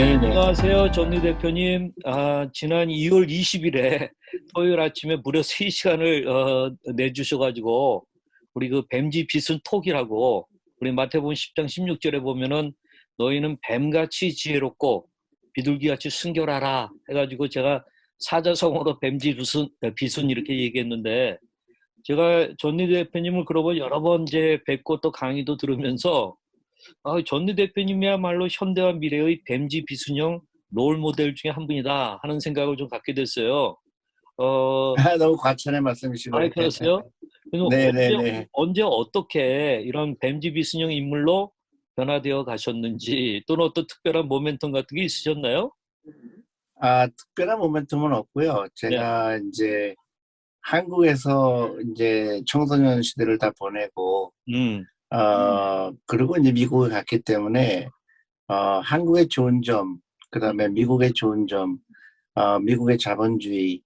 네네. 안녕하세요, 전리 대표님. 지난 2월 20일에 토요일 아침에 무려 3시간을 내주셔가지고 우리 그 뱀지 비순 톡이라고 우리 마태복음 10장 16절에 보면은 너희는 뱀같이 지혜롭고 비둘기같이 순결하라 해가지고 제가 사자성어로 뱀지 비순 이렇게 얘기했는데 제가 전리 대표님을 그러고 여러 번 이제 뵙고 또 강의도 들으면서 전리 대표님이야말로 현대와 미래의 뱀지 비순형 롤 모델 중에 한 분이다 하는 생각을 좀 갖게 됐어요. 어, 너무 과찬의 말씀이시고요. 그러세요? 그래서 네네네. 언제 어떻게 이런 뱀지 비순형 인물로 변화되어 가셨는지 또는 어떤 특별한 모멘텀 같은 게 있으셨나요? 특별한 모멘텀은 없고요. 네. 제가 이제 한국에서 이제 청소년 시대를 다 보내고, 음. 그리고 이제 미국에 갔기 때문에, 한국의 좋은 점, 그 다음에 미국의 좋은 점, 미국의 자본주의,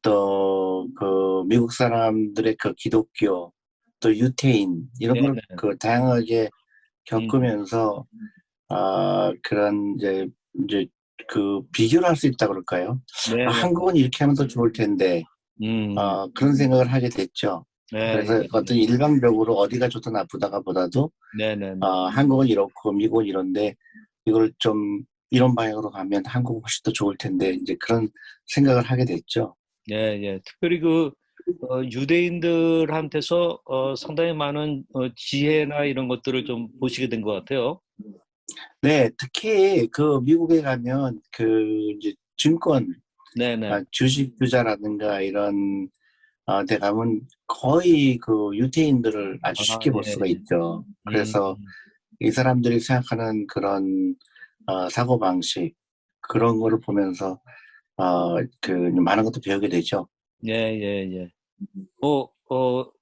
또 그 미국 사람들의 그 기독교, 또 유태인, 이런 걸 네네. 그 다양하게 음. 겪으면서 그런 이제 그 비교를 할 수 있다 그럴까요? 네네. 한국은 이렇게 하면 더 좋을 텐데, 음. 그런 생각을 하게 됐죠. 네. 그래서 어떤 일방적으로 어디가 좋다 나쁘다가 보다도, 네네네. 한국은 이렇고 미국은 이런데, 이걸 좀 이런 방향으로 가면 한국은 훨씬 더 좋을 텐데, 이제 그런 생각을 하게 됐죠. 예, 예. 특별히 유대인들한테서 상당히 많은 지혜나 이런 것들을 좀 보시게 된 것 같아요. 네, 특히 그 미국에 가면 그 이제 증권, 네네. 주식 투자라든가 이런 데 가면 거의 그 유태인들을 아주 쉽게 볼 예, 수가 예. 있죠. 음. 그래서 이 사람들이 생각하는 그런 사고방식, 그런 거를 보면서 그 많은 것도 배우게 되죠. 예, 예, 예.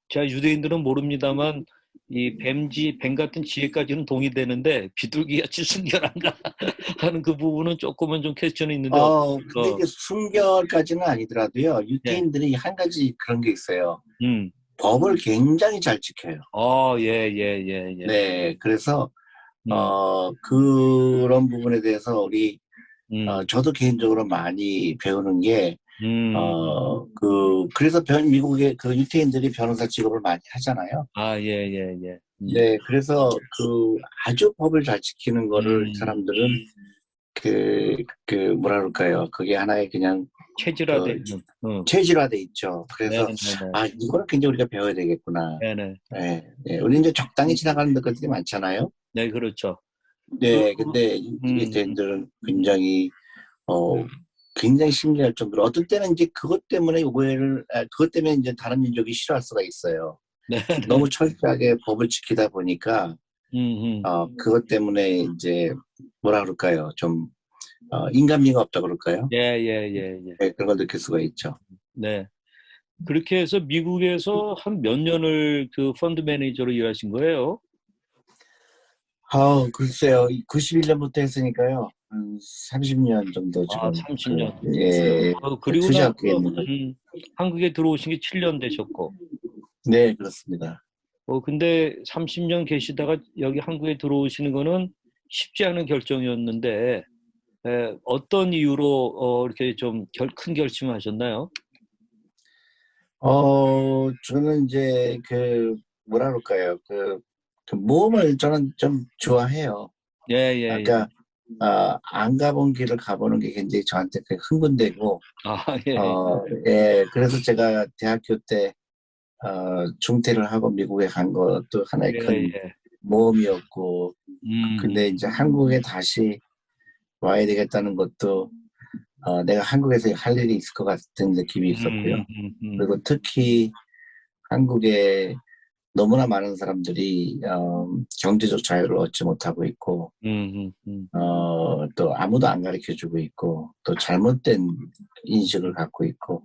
제가 유대인들은 모릅니다만, 뱀 같은 지혜까지는 동의되는데, 비둘기같이 순결한가 하는 그 부분은 조금은 좀 퀘스천이 있는데, 근데 이제 순결까지는 아니더라도요, 예. 유태인들이 한 가지 그런 게 있어요. 음. 법을 굉장히 잘 지켜요. 예, 예, 예, 예. 네, 그래서 음. 그런 부분에 대해서 음. 저도 개인적으로 많이 배우는 게, 음. 그래서 미국의 그 유태인들이 변호사 직업을 많이 하잖아요. 예, 예, 예. 네, 그래서 그 아주 법을 잘 지키는 거를 음. 사람들은 뭐라 그럴까요? 그게 하나의 그냥 체질화돼 그 있는. 체질화돼 있죠. 그래서 네네네. 이거는 굉장히 우리가 배워야 되겠구나. 네네. 네, 네. 우리 이제 적당히 지나가는 것들이 많잖아요. 네, 그렇죠. 그, 네, 근데 음. 유태인들은 어, 굉장히 신기할 정도로 어떤 때는 이제 그것 때문에 이제 다른 민족이 싫어할 수가 있어요. 네네. 너무 철저하게 법을 지키다 보니까 음. 그것 때문에 이제 뭐라 그럴까요? 좀 인간미가 없다 그럴까요? 예, 예, 예, 예. 네, 그런 걸 느낄 수가 있죠. 네. 그렇게 해서 미국에서 한 몇 년을 그 펀드 매니저로 일하신 거예요? 글쎄요. 91년부터 했으니까요. 한 30년 정도 지금 30년. 예, 그리고 투자 나서, 업계에 있는 거죠. 한국에 들어오신 게 7년 되셨고. 네, 그렇습니다. 근데 30년 계시다가 여기 한국에 들어오시는 거는 쉽지 않은 결정이었는데, 어떤 이유로 이렇게 좀 큰 결심을 하셨나요? 저는 이제 뭐라 그럴까요? 그 모험을 저는 좀 좋아해요. 예, 예, 예. 그러니까, 안 가본 길을 가보는 게 굉장히 저한테 흥분되고, 예, 예, 그래서 제가 대학교 때, 중퇴를 하고 미국에 간 것도 하나의 예, 큰 예. 모험이었고, 음. 근데 이제 한국에 다시 와야 되겠다는 것도, 내가 한국에서 할 일이 있을 것 같은 느낌이 있었고요. 그리고 특히 한국에 너무나 많은 사람들이 경제적 자유를 얻지 못하고 있고, 또 아무도 안 가르쳐 주고 있고, 또 잘못된 인식을 갖고 있고,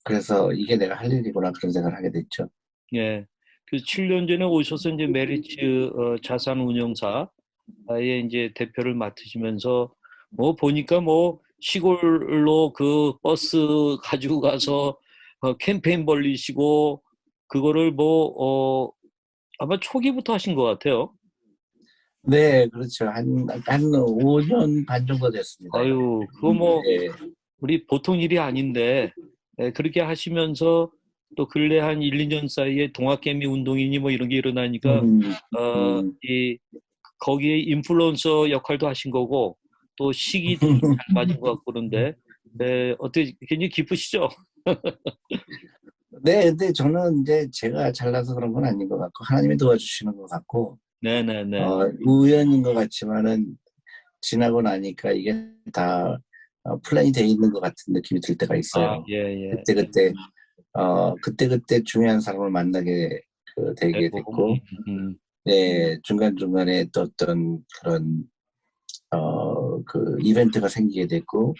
그래서 이게 내가 할 일이구나 그런 생각을 하게 됐죠. 예. 그 7년 전에 오셔서 이제 메리츠 자산 운용사의 이제 대표를 맡으시면서 보니까 시골로 그 버스 가지고 가서 캠페인 벌리시고 그거를 아마 초기부터 하신 것 같아요. 네, 그렇죠. 한 5년 반 정도 됐습니다. 아유, 그거 뭐 네. 우리 보통 일이 아닌데 그렇게 하시면서 또 근래 한 1, 2년 사이에 동학개미 운동이니 뭐 이런 게 일어나니까 음, 어, 음. 이 거기에 인플루언서 역할도 하신 거고 또 시기도 좀 잘 맞은 것 같고 그런데 어떻게 굉장히 기쁘시죠? 네, 근데 저는 이제 제가 잘나서 그런 건 아닌 것 같고, 하나님이 도와주시는 것 같고, 네네네. 우연인 것 같지만은, 지나고 나니까 이게 다 플랜이 돼 있는 것 같은 느낌이 들 때가 아, 있어요. 예, 예. 그때그때 중요한 사람을 만나게 되게 되고, 됐고, 네, 중간중간에 또 어떤 그런, 이벤트가 생기게 됐고,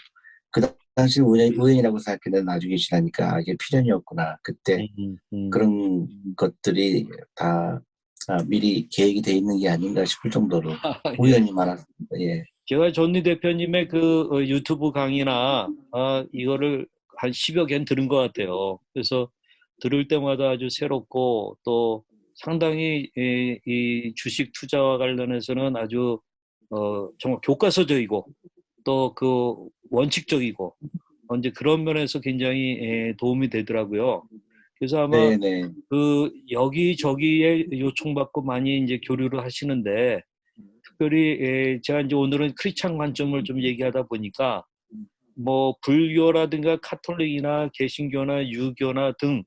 그 당시 우연이라고 생각했는데 나중에 지나니까 이게 필연이었구나. 그때 음, 음. 그런 것들이 다 미리 계획이 돼 있는 게 아닌가 싶을 정도로 예. 우연이 많았습니다. 예. 제가 존니 대표님의 그 유튜브 강의나 이거를 한 10여 개는 들은 것 같아요. 그래서 들을 때마다 아주 새롭고 또 상당히 이 주식 투자와 관련해서는 아주 정말 교과서적이고 또 그 원칙적이고 이제 그런 면에서 굉장히 도움이 되더라고요. 그래서 아마 네네. 그 여기저기에 요청받고 많이 이제 교류를 하시는데 특별히 제가 이제 오늘은 크리스찬 관점을 좀 얘기하다 보니까 뭐 불교라든가 카톨릭이나 개신교나 유교나 등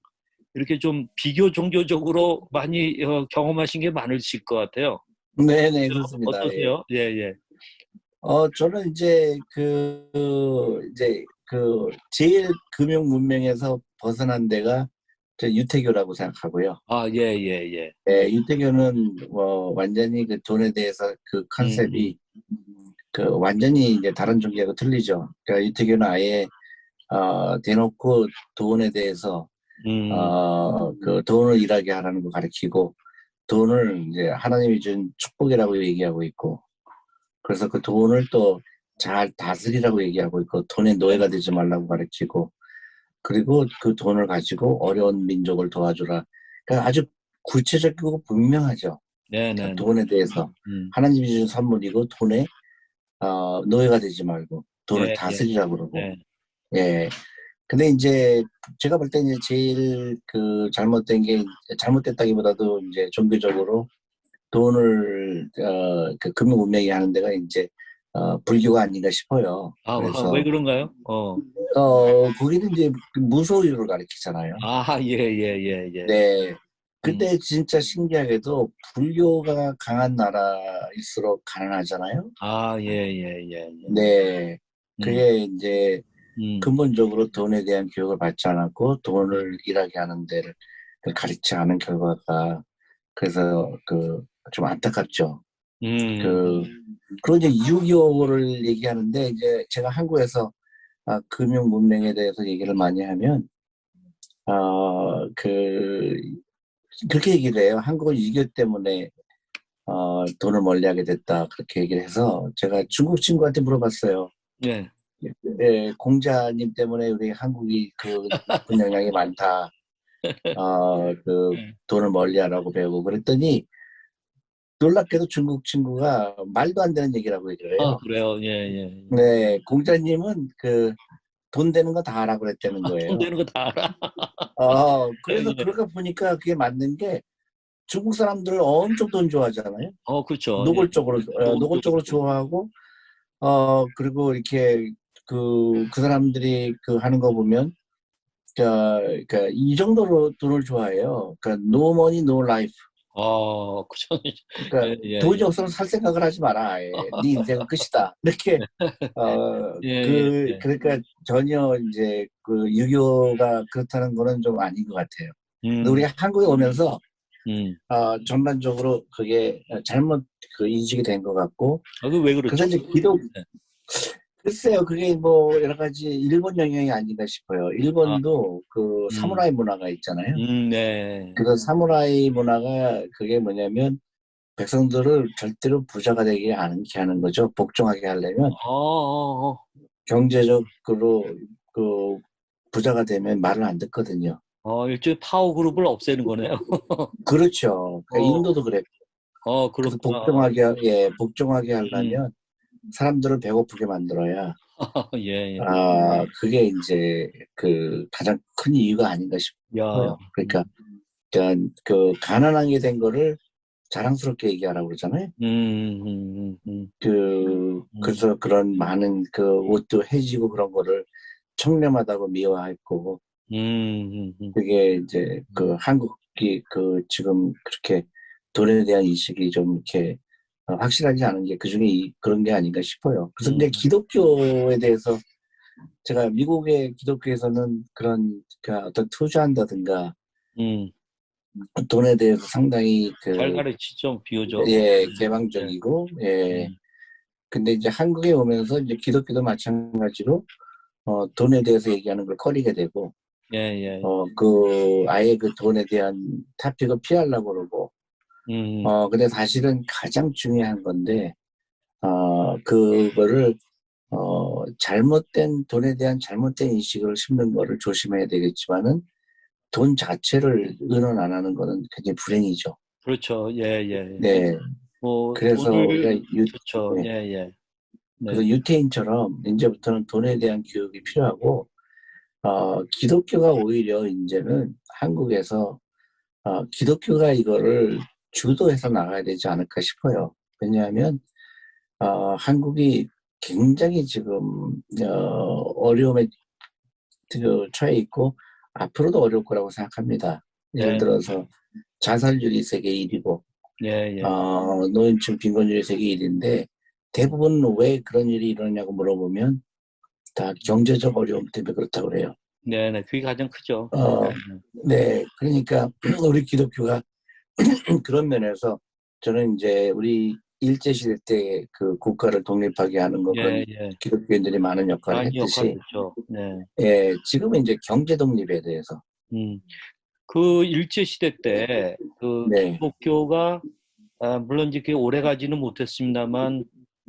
이렇게 좀 비교 종교적으로 많이 경험하신 게 많으실 것 같아요. 네네, 그렇습니다. 예. 어떠세요? 예, 예. 저는 이제 제일 금융 문명에서 벗어난 데가 저 유태교라고 생각하고요. 아, 예, 예, 예. 예, 유태교는 뭐 완전히 그 돈에 대해서 그 음, 컨셉이 완전히 이제 다른 종교하고 틀리죠. 그러니까 유태교는 아예 대놓고 돈에 대해서 음, 그 돈을 일하게 하라는 거 가르치고 돈을 이제 하나님이 준 축복이라고 얘기하고 있고 그래서 그 돈을 또 잘 다스리라고 얘기하고 있고 돈의 네, 노예가 되지 말라고 가르치고 그리고 그 돈을 가지고 어려운 민족을 도와주라. 그러니까 아주 구체적이고 분명하죠. 네, 네, 네. 돈에 대해서 음, 하나님이 준 선물이고 돈에 노예가 되지 말고 돈을 예, 예, 다스리라고 그러고 예. 예. 근데 이제 제가 볼 때는 제일 잘못됐다기보다도 이제 종교적으로 돈을 그 금융 운명이 하는 데가 이제 불교가 아닌가 싶어요. 왜 그래서 그런가요? 거기는 이제 무소유를 가르치잖아요. 예, 예, 예, 예. 네. 음, 근데 진짜 신기하게도 불교가 강한 나라일수록 가난하잖아요. 예, 예, 예, 예. 네. 음, 그게 이제 음, 근본적으로 돈에 대한 교육을 받지 않았고 돈을 일하게 하는 데를 가르치지 않은 결과가 그래서 좀 안타깝죠. 음, 그 그리고 이제 유교를 얘기하는데 이제 제가 한국에서 금융 문명에 대해서 얘기를 많이 하면 아, 그 그렇게 얘기를 해요. 한국은 유교 때문에 돈을 멀리하게 됐다 그렇게 얘기를 해서 제가 중국 친구한테 물어봤어요. 예. 예, 공자님 때문에 우리 한국이 그 나쁜 영향이 많다. 예. 돈을 멀리하라고 배우고 그랬더니 놀랍게도 중국 친구가 말도 안 되는 얘기라고 얘기를 해요. 그래요. 예, 예. 네, 공자님은 돈 되는 거 다 하라고 그랬다는 돈 거예요. 되는 거 다 알아. 그래서 예. 그러다 보니까 그게 맞는 게 중국 사람들 엄청 돈 좋아하잖아요. 그렇죠. 예. 노골적으로 노골적으로. 좋아하고, 그리고 이렇게 그 사람들이 하는 거 보면, 그러니까 이 정도로 돈을 좋아해요. 그러니까 no money, no life. 그죠. 그러니까 예, 예, 돈이 예. 없으면 살 생각을 하지 마라. 아예. 네 인생은 끝이다. 이렇게 예, 예, 예. 그러니까 전혀 이제 유교가 그렇다는 거는 좀 아닌 것 같아요. 근데 우리 음, 한국에 오면서 음. 전반적으로 그게 잘못 인식이 된 것 같고 왜 그래서 그렇죠? 이제 기독 예. 글쎄요 그게 뭐 여러 가지 일본 영향이 아닌가 싶어요. 아, 일본도 음, 사무라이 문화가 있잖아요. 네. 그래서 사무라이 문화가 그게 뭐냐면 백성들을 절대로 부자가 되게 않게 하는 거죠. 복종하게 하려면 경제적으로 그 부자가 되면 말을 안 듣거든요. 일종의 파워 그룹을 없애는 거네요. 그렇죠. 그러니까 어, 인도도 그랬고. 그래서 그렇구나. 복종하게 하려면 사람들을 배고프게 만들어야, 예, 예. 그게 이제 그 가장 큰 이유가 아닌가 야, 싶어요. 그러니까 그 가난하게 된 거를 자랑스럽게 얘기하라고 그러잖아요. 그래서 그런 많은 그 옷도 해지고 그런 거를 청렴하다고 미화했고, 그게 이제 그 한국이 그 지금 그렇게 돈에 대한 인식이 좀 이렇게 확실하지 않은 게 그중에 그런 게 아닌가 싶어요. 그래서 근데 기독교에 대해서 제가 미국의 기독교에서는 그런 그러니까 어떤 투자한다든가 돈에 대해서 상당히 잘 그 가르치죠, 비유죠. 예, 개방적이고 음, 근데 이제 한국에 오면서 이제 기독교도 마찬가지로 돈에 대해서 얘기하는 걸 꺼리게 되고 예, 예. 아예 그 돈에 대한 타픽을 피하려고 그러고 근데 사실은 가장 중요한 건데 그거를 잘못된 돈에 대한 잘못된 인식을 심는 거를 조심해야 되겠지만은 돈 자체를 의논 안 하는 거는 굉장히 불행이죠. 그렇죠. 예, 예. 예. 네. 뭐, 그래서 돈을, 우리가 좋죠. 예, 네. 예. 네. 그래서 유태인처럼 이제부터는 돈에 대한 교육이 필요하고 기독교가 오히려 이제는 한국에서 기독교가 이거를 주도해서 나가야 되지 않을까 싶어요. 왜냐하면 한국이 굉장히 지금 어려움에 처해 있고 앞으로도 어려울 거라고 생각합니다. 예를 네, 들어서 자살률이 세계 1위고 예, 예. 노인층 빈곤율이 세계 1위인데 대부분 왜 그런 일이 일어나냐고 물어보면 다 경제적 어려움 때문에 그렇다고 그래요. 네, 네. 그게 가장 크죠. 네, 어, 네, 그러니까 우리 기독교가 그런 면에서 저는 이제 우리 일제시대 때 그 국가를 독립하게 하는 거 예, 그런 예. 기독교인들이 많은 역할을 많이 역할을 했듯이 했죠. 네. 지금은 이제 경제 독립에 대해서 음. 그 일제시대 때, 그 네, 기독교가, 물론 이제 그게 오래 가지는 못했습니다만,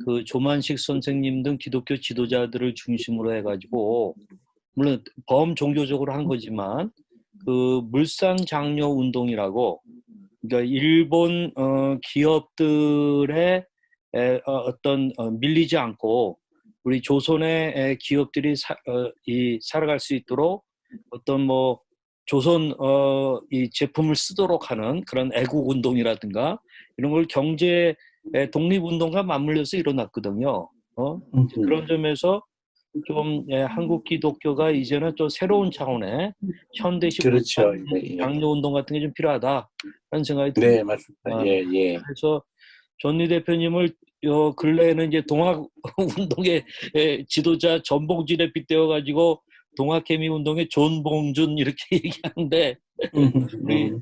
그 조만식 선생님 등 기독교 지도자들을 중심으로 해가지고, 물론 범종교적으로 한 거지만, 그 물산 장려 운동이라고, 그러니까 일본 기업들의 어떤 밀리지 않고 우리 조선의 기업들이 살아갈 수 있도록 어떤 뭐 조선 이 제품을 쓰도록 하는 그런 애국 운동이라든가 이런 걸 경제 독립 운동과 맞물려서 일어났거든요. 이제 그런 점에서 좀 한국 기독교가 이제는 또 새로운 차원의 현대식 그렇죠. 물산 예, 예. 장려 운동 같은 게 좀 필요하다라는 생각이 듭니다. 네, 맞습니다. 어, 예, 예. 그래서 전미 대표님을 근래에는 이제 동학 운동의 지도자 전봉준에 빗대어 가지고 동학개미 운동의 존봉준 이렇게 얘기하는데 우리 음,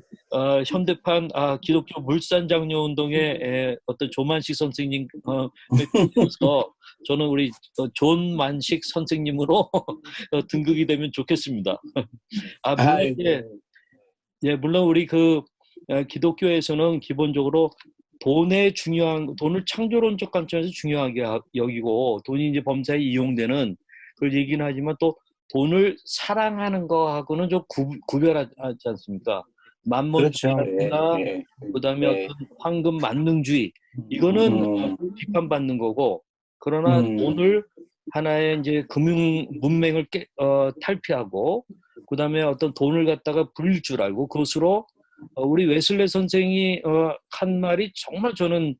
현대판 기독교 물산 장려 운동의 어떤 조만식 선생님 서 저는 우리 존만식 선생님으로 등극이 되면 좋겠습니다. 물론 이제 아이고, 예, 물론 우리 그 기독교에서는 기본적으로 돈을 창조론적 관점에서 중요하게 여기고 돈이 이제 범사에 이용되는 그걸 얘기는 하지만 또 돈을 사랑하는 거하고는 좀 구별하지 않습니까? 그렇죠. 예, 만몬주의라든가 예, 그다음에 예. 어떤 황금 만능주의 이거는 음, 비판받는 거고 그러나 음, 돈을 하나의 이제 금융 문맹을 탈피하고 그다음에 어떤 돈을 갖다가 불릴 줄 알고 그것으로 우리 웨슬레 선생이 한 말이 정말 저는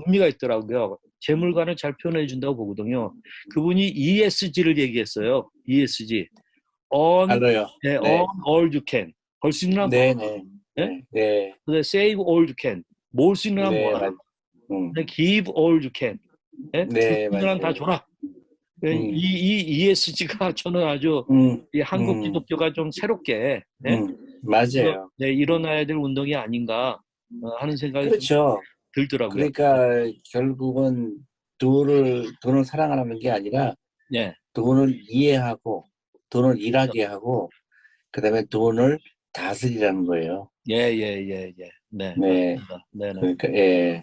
의미가 있더라고요. 재물관을 잘 표현해 준다고 보거든요. 그분이 ESG를 얘기했어요. ESG. On, 알아요. 네, on 네, all you can. 벌 수 있는 한 벌. 네, 네, 네? 네, 네, 그다음에 save all you can. 모을 수 있는 한 네, 모아라. 그다음에 give all you can. 네? 줄 네, 수 있는 한 다 맞아요. 줘라. 음, 이 ESG가 저는 아주 음, 이 한국 음, 기독교가 좀 새롭게 예? 맞아요. 네, 일어나야 될 운동이 아닌가 하는 생각이 좀 그렇죠. 들더라고요. 그러니까 결국은 돈을 사랑하는 게 아니라 예, 돈을 이해하고 돈을 일하게 하고 그다음에 돈을 다스리라는 거예요. 예, 예, 예, 예. 네, 네. 맞습니다. 네, 네. 그러니까 예.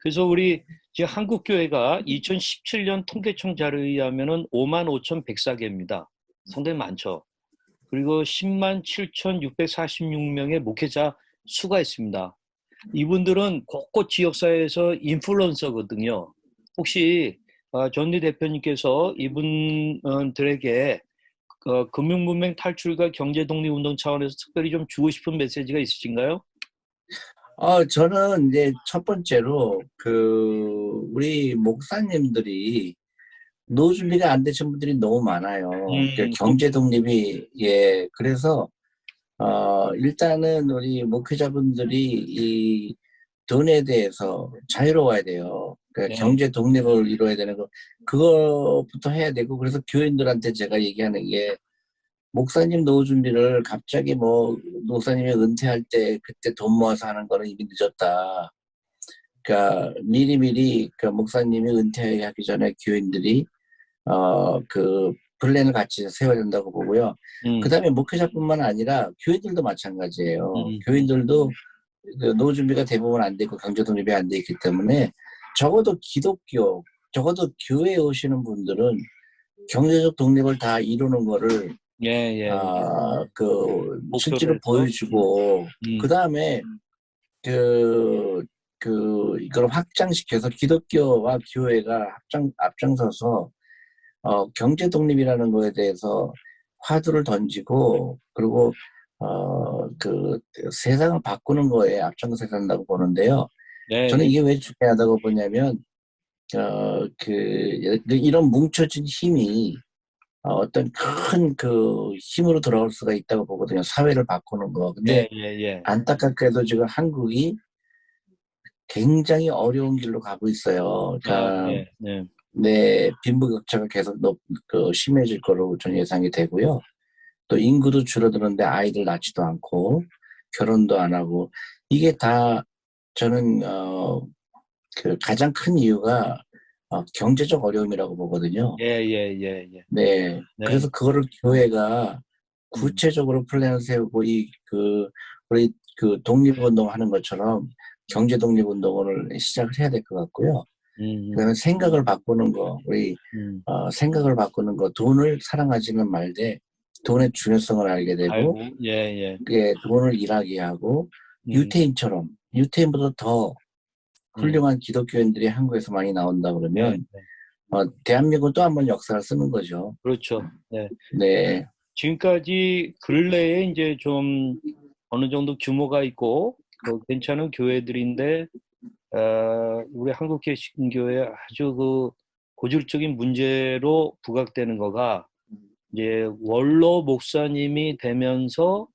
그래서 우리 지금 한국 교회가 2017년 통계청 자료에 의하면은 55,104개입니다. 상당히 많죠. 그리고 107,646명의 목회자 수가 있습니다. 이분들은 곳곳 지역사회에서 인플루언서거든요. 혹시 전리 대표님께서 이분들에게 금융문맹 탈출과 경제독립운동 차원에서 특별히 좀 주고 싶은 메시지가 있으신가요? 저는 이제 첫 번째로 우리 목사님들이 노후 준비가 안 되신 분들이 너무 많아요. 경제 독립이 그래서 일단은 우리 목회자분들이 이 돈에 대해서 자유로워야 돼요. 그러니까 네. 경제 독립을 이루어야 되는 그거부터 해야 되고, 그래서 교인들한테 제가 얘기하는 게, 목사님 노후 준비를 갑자기 목사님이 은퇴할 때 그때 돈 모아서 하는 거는 이미 늦었다. 그러니까 미리미리 목사님이 은퇴하기 전에 교인들이 플랜을 같이 세워야 된다고 보고요. 그다음에 목회자뿐만 아니라 교인들도 마찬가지예요. 교인들도 노후 준비가 대부분 안 되고 경제 독립이 안 돼 있기 때문에 적어도 적어도 교회에 오시는 분들은 경제적 독립을 다 이루는 거를 실제로 보여주고, 그 다음에 이걸 확장시켜서 기독교와 교회가 앞장서서 경제 독립이라는 거에 대해서 화두를 던지고, 그리고 세상을 바꾸는 거에 앞장서야 된다고 보는데요. 저는 이게 왜 중요하다고 보냐면 이런 뭉쳐진 힘이 어떤 큰 힘으로 돌아올 수가 있다고 보거든요. 사회를 바꾸는 거. 근데 안타깝게도 지금 한국이 굉장히 어려운 길로 가고 있어요. 그러니까 빈부격차가 계속 심해질 거로 저는 예상이 되고요. 또 인구도 줄어드는데 아이들 낳지도 않고 결혼도 안 하고, 이게 다 저는 가장 큰 이유가 경제적 어려움이라고 보거든요. 네. 그래서 그거를 교회가 구체적으로 플랜을 세우고 우리 독립운동 하는 것처럼 경제 독립운동을 시작을 해야 될 것 같고요. 그다음에 생각을 바꾸는 거, 생각을 바꾸는 거, 돈을 사랑하지는 말되 돈의 중요성을 알게 되고, 돈을 일하게 하고, 유태인보다 더 훌륭한 기독교인들이 한국에서 많이 나온다 그러면 대한민국은 또 한 번 역사를 쓰는 거죠. 그렇죠. 네. 네. 지금까지 근래에 이제 좀 어느 정도 규모가 있고 괜찮은 교회들인데 우리 한국개신교회 아주 고질적인 문제로 부각되는 거가 이제 원로 목사님이 되면서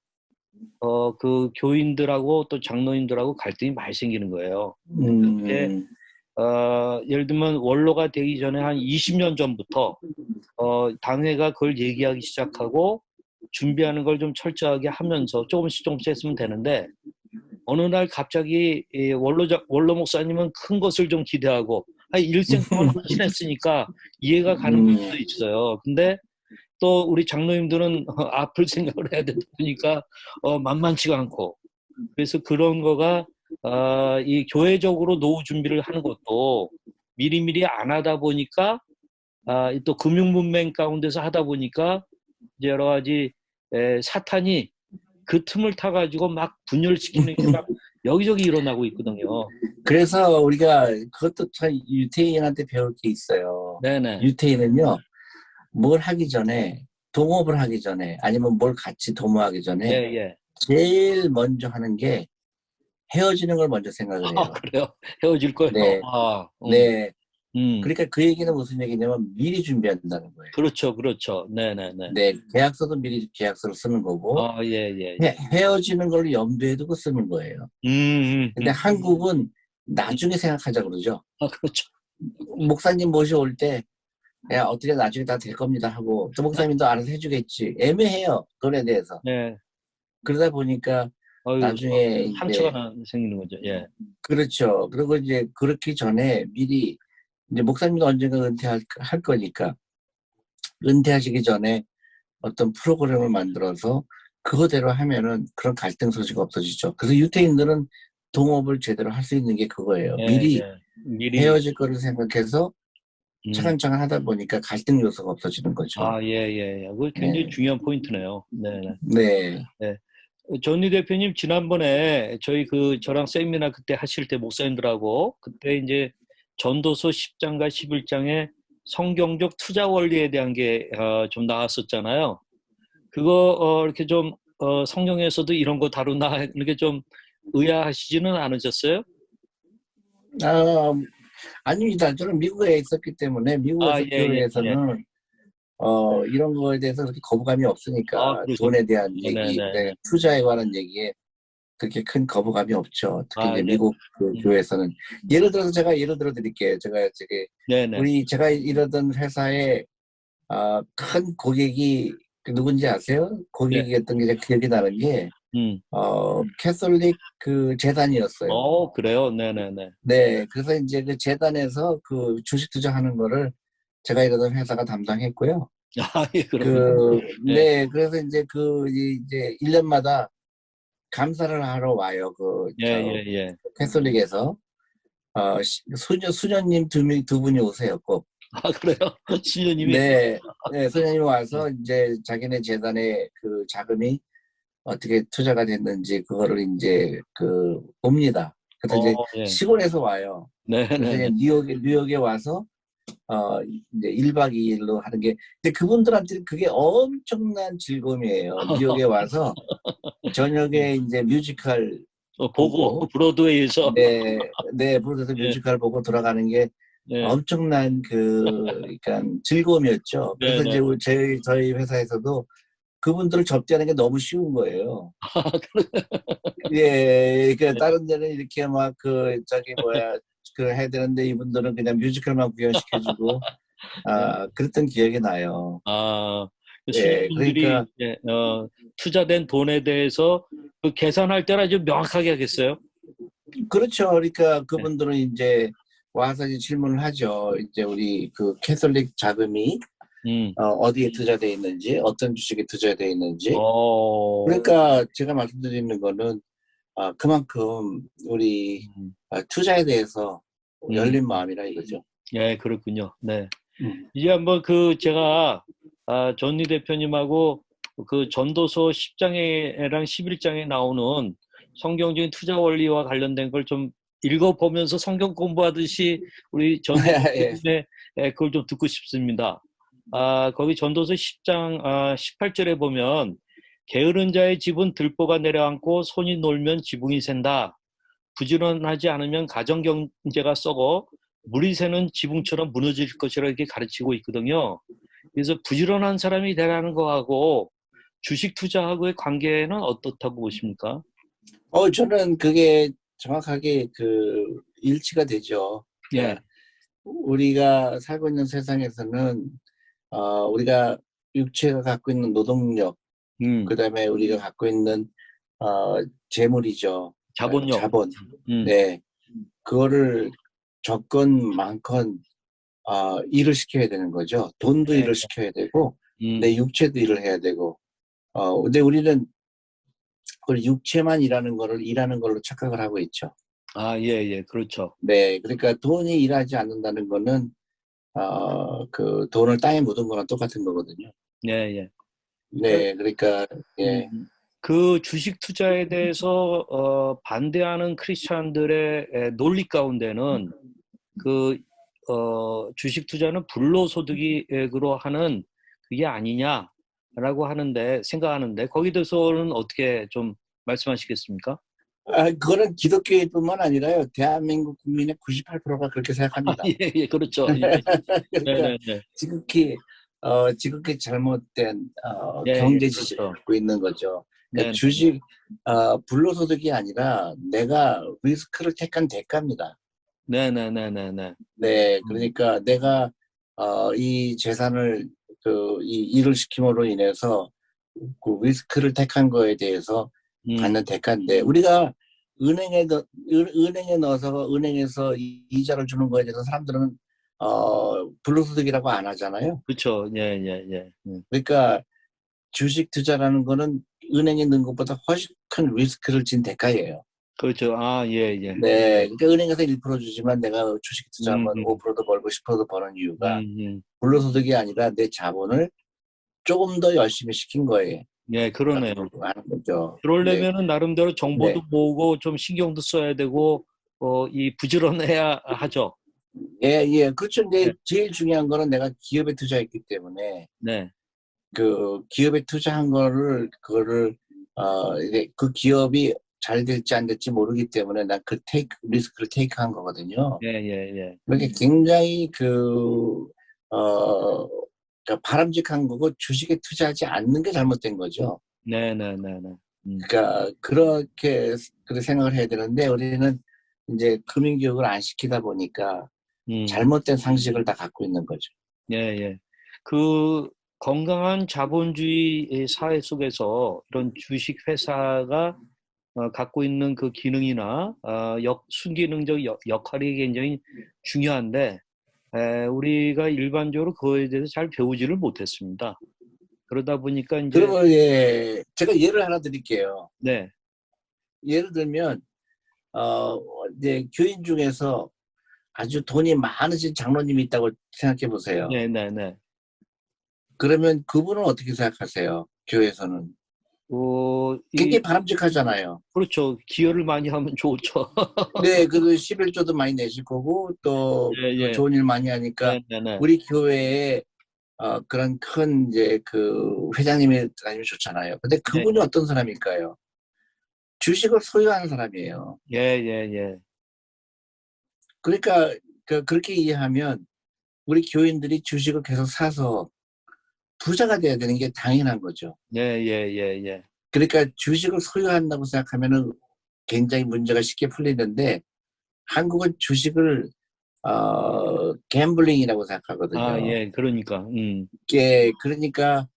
교인들하고 또 장로님들하고 갈등이 많이 생기는 거예요. 예를 들면 원로가 되기 전에 한 20년 전부터 당회가 그걸 얘기하기 시작하고 준비하는 걸 좀 철저하게 하면서 조금씩 했으면 되는데, 어느 날 갑자기 원로 목사님은 큰 것을 좀 기대하고 일생 동안 헌신했으니까 이해가 가는 부분도 있어요. 근데 또 우리 장로님들은 앞을 생각을 해야 되다 보니까 만만치가 않고, 그래서 그런 거가 이 교회적으로 노후 준비를 하는 것도 미리미리 안 하다 보니까 또 금융문맹 가운데서 하다 보니까 이제 여러 가지 사탄이 그 틈을 타가지고 막 분열시키는 게 막 여기저기 일어나고 있거든요. 그래서 우리가 그것도 참 유태인한테 배울 게 있어요. 네네. 유태인은요, 뭘 하기 전에, 동업을 하기 전에, 아니면 뭘 같이 도모하기 전에 제일 먼저 하는 게 헤어지는 걸 먼저 생각을 해요. 그래요? 헤어질 거예요? 네. 네. 그러니까 그 얘기는 무슨 얘기냐면 미리 준비한다는 거예요. 그렇죠. 네네네. 네, 계약서도 미리 계약서를 쓰는 거고, 헤어지는 걸 염두에 두고 쓰는 거예요. 근데 한국은 나중에 생각하자 그러죠. 그렇죠. 목사님 모셔올 때, 야, 어떻게 나중에 다 될 겁니다 하고, 또 목사님도 알아서 해주겠지. 애매해요, 돈에 대해서. 네. 그러다 보니까 나중에 상처가 생기는 거죠. 예. 그렇죠. 그리고 이제 그렇기 전에 미리 이제 목사님도 언젠가 은퇴할 거니까 은퇴하시기 전에 어떤 프로그램을 만들어서 그거대로 하면은 그런 갈등 소지가 없어지죠. 그래서 유태인들은 동업을 제대로 할 수 있는 게 그거예요. 미리 헤어질 거를 생각해서 차근차근 하다 보니까 갈등 요소가 없어지는 거죠. 그거 굉장히 중요한 포인트네요. 네. 전희 대표님 지난번에 저희 저랑 세미나 그때 하실 때 목사님들하고 그때 이제 전도서 10장과 11장에 성경적 투자 원리에 대한 게 좀 나왔었잖아요. 그거 이렇게 좀 성경에서도 이런 거 다루나 이렇게 좀 의아하시지는 않으셨어요? 아, 아닙니다. 저는 미국에 있었기 때문에 아, 미국에서 예, 예, 예. 교회에서는 이런 거에 대해서 그렇게 거부감이 아, 없으니까 그러셨구나. 돈에 대한 얘기, 네네네. 그다음에 투자에 관한 얘기에 그렇게 큰 거부감이 없죠. 특히 아, 이제 예. 미국 그 음, 교회에서는 예를 들어서 제가 예를 들어 드릴게요. 제가 저기 네네. 제가 일하던 회사에 큰 고객이 누군지 아세요? 네. 고객이었던 게 제가 기억이 나는 게 음. 캐톨릭 그 재단이었어요. 그래요? 네네네. 네, 그래서 이제 그 재단에서 그 주식 투자하는 거를 제가 일하던 회사가 담당했고요. 아, 예, 그렇군요. 네. 네, 그래서 이제 이제 1년마다 감사를 하러 와요. 예, 예, 예. 캐톨릭에서. 수녀님 두 분이 오세요, 꼭. 아, 그래요? 수녀님이. 네, 네, 수녀님이 네. 와서 이제 자기네 재단의 그 자금이 어떻게 투자가 됐는지 그거를 이제 봅니다. 그래서 이제 예. 시골에서 와요. 그래서 이제 네네네. 뉴욕에 와서 이제 1박 2일로 하는 게, 근데 그분들한테는 그게 엄청난 즐거움이에요. 뉴욕에 와서 저녁에 이제 뮤지컬 보고, 보고, 브로드웨이에서. 네, 브로드에서 예, 뮤지컬 보고 돌아가는 게 예. 엄청난 그러니까 즐거움이었죠. 그래서 네네. 이제 저희 회사에서도 그분들을 접대하는 게 너무 쉬운 거예요. 아, 그래. 예, 그러니까 네. 다른 데는 이렇게 막 저기 뭐야 해야 되는데 이분들은 그냥 뮤지컬만 구현시켜주고 네. 그랬던 기억이 나요. 아, 예, 수녀님들이 그러니까 이제, 투자된 돈에 대해서 계산할 때는 아주 명확하게 하겠어요? 그렇죠. 그러니까 네. 그분들은 이제 와서 이제 질문을 하죠. 이제 우리 그 캐톨릭 자금이 음. 어디에 투자되어 있는지, 어떤 주식에 투자되어 있는지. 어, 그러니까 제가 말씀드리는 거는 그만큼 우리 음, 투자에 대해서 음. 열린 마음이라 이거죠. 예, 그렇군요. 네. 음. 이제 한번 제가, 전희 대표님하고 전도서 10장에랑 11장에 나오는 성경적인 투자 원리와 관련된 걸 좀 읽어보면서 성경 공부하듯이 우리 전희 예. 대표님의 그걸 좀 듣고 싶습니다. 거기 전도서 10장 18절에 보면 게으른 자의 집은 들보가 내려앉고 손이 놀면 지붕이 샌다. 부지런하지 않으면 가정 경제가 썩어 물이 새는 지붕처럼 무너질 것이라 이렇게 가르치고 있거든요. 그래서 부지런한 사람이 되라는 거하고 주식 투자하고의 관계는 어떻다고 보십니까? 저는 그게 정확하게 일치가 되죠. 예. 그러니까 우리가 살고 있는 세상에서는 우리가 육체가 갖고 있는 노동력, 음. 그다음에 우리가 갖고 있는 재물이죠. 자본력. 자본. 음. 네, 그거를 적건 많건 일을 시켜야 되는 거죠. 돈도 예. 일을 시켜야 되고, 음. 내 육체도 일을 해야 되고. 근데 우리는 그걸 육체만 일하는 걸로 착각을 하고 있죠. 아, 예, 예. 그렇죠. 네, 그러니까 돈이 일하지 않는다는 거는 돈을 땅에 묻은 거랑 똑같은 거거든요. 예, 예. 그, 네, 그러니까 예, 그 주식 투자에 대해서 반대하는 크리스찬들의 논리 가운데는 주식 투자는 불로소득으로 하는 그게 아니냐라고 생각하는데, 거기에 대해서는 어떻게 좀 말씀하시겠습니까? 그거는 기독교인뿐만 아니라요, 대한민국 국민의 98%가 그렇게 생각합니다. 예, 예, 그렇죠. 예, 그러니까 네네네. 지극히 지극히 잘못된 예, 예, 경제 지식을 그렇죠. 갖고 있는 거죠. 그러니까 네네네. 불로소득이 아니라 내가 리스크를 택한 대가입니다. 네네네네네. 네, 음, 그러니까 내가 이 재산을 이 일을 시킴으로 인해서 그 리스크를 택한 거에 대해서 음, 받는 대가인데, 우리가 은행에 넣어서 은행에서 이자를 주는 거에 대해서 사람들은 불로소득이라고 안 하잖아요. 그렇죠. 예, 예, 예. 그러니까 주식 투자라는 거는 은행에 넣은 것보다 훨씬 큰 리스크를 진 대가예요. 그렇죠. 아, 예, 예. 네, 그러니까 은행에서 1% 주지만 내가 주식 음, 투자하면 음, 5%도 벌고 10%도 버는 이유가 음, 불로소득이 아니라 내 자본을 조금 더 열심히 시킨 거예요. 예, 그러네요. 하는 거죠. 네, 그러려면은 나름대로 정보도 네, 모으고 좀 신경도 써야 되고, 이 부지런해야 하죠. 예, 예. 그렇죠. 근데 네, 제일 중요한 거는 내가 기업에 투자했기 때문에 네, 그 기업에 투자한 거를 그거를 이제 그 기업이 잘 될지 안 될지 모르기 때문에 난 그 리스크를 테이크한 거거든요. 예, 예, 예. 그렇게 굉장히 어, 그러니까 바람직한 거고 주식에 투자하지 않는 게 잘못된 거죠. 네, 네, 네, 네. 그러니까 그렇게 생각을 해야 되는데 우리는 이제 금융교육을 안 시키다 보니까 음, 잘못된 상식을 다 갖고 있는 거죠. 예, 예. 그 건강한 자본주의 사회 속에서 이런 주식 회사가 갖고 있는 그 기능이나 순기능적 역할이 굉장히 중요한데 우리가 일반적으로 그거에 대해서 잘 배우지를 못했습니다. 그러다 보니까 이제 그리고 예, 제가 예를 하나 드릴게요. 네, 예를 들면 어, 이제 교인 중에서 아주 돈이 많으신 장로님이 있다고 생각해 보세요. 네, 네, 네. 그러면 그분은 어떻게 생각하세요? 교회에서는 이 굉장히 바람직하잖아요. 그렇죠. 기여를 많이 하면 좋죠. 네, 그 11조도 많이 내실 거고 또 예, 예. 좋은 일 많이 하니까 네, 네, 네. 우리 교회에 그런 큰 이제 그 회장님이 다니면 좋잖아요. 근데 네, 그분이 어떤 사람일까요? 주식을 소유하는 사람이에요. 예, 예, 예. 그러니까 그렇게 이해하면 우리 교인들이 주식을 계속 사서 부자가 돼야 되는 게 당연한 거죠. 예, 예, 예, 예. 그러니까 주식을 소유한다고 생각하면은 굉장히 문제가 쉽게 풀리는데 한국은 주식을 갬블링이라고 아, 생각하거든요. 예, 그러니까, 이게 그러니까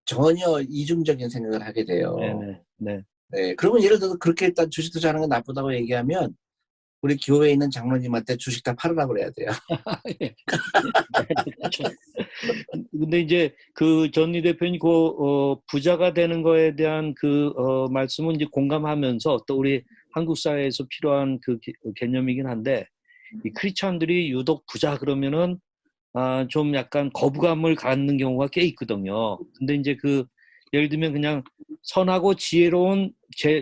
전혀 이중적인 생각을 하게 네, 돼요. 네, 네. 네, 그러면 예를 들어서 그렇게 일단 주식 투자하는 건 나쁘다고 얘기하면 우리 교회에 있는 장로님한테 주식 다 팔으라고 그래야 돼요. 그렇죠. 근데 이제 그 전리 대표님 부자가 되는 거에 대한 말씀은 이제 공감하면서 또 우리 한국 사회에서 필요한 개념이긴 한데 이 크리스찬들이 유독 부자 그러면은 좀 약간 거부감을 갖는 경우가 꽤 있거든요. 근데 이제 예를 들면 그냥 선하고 지혜로운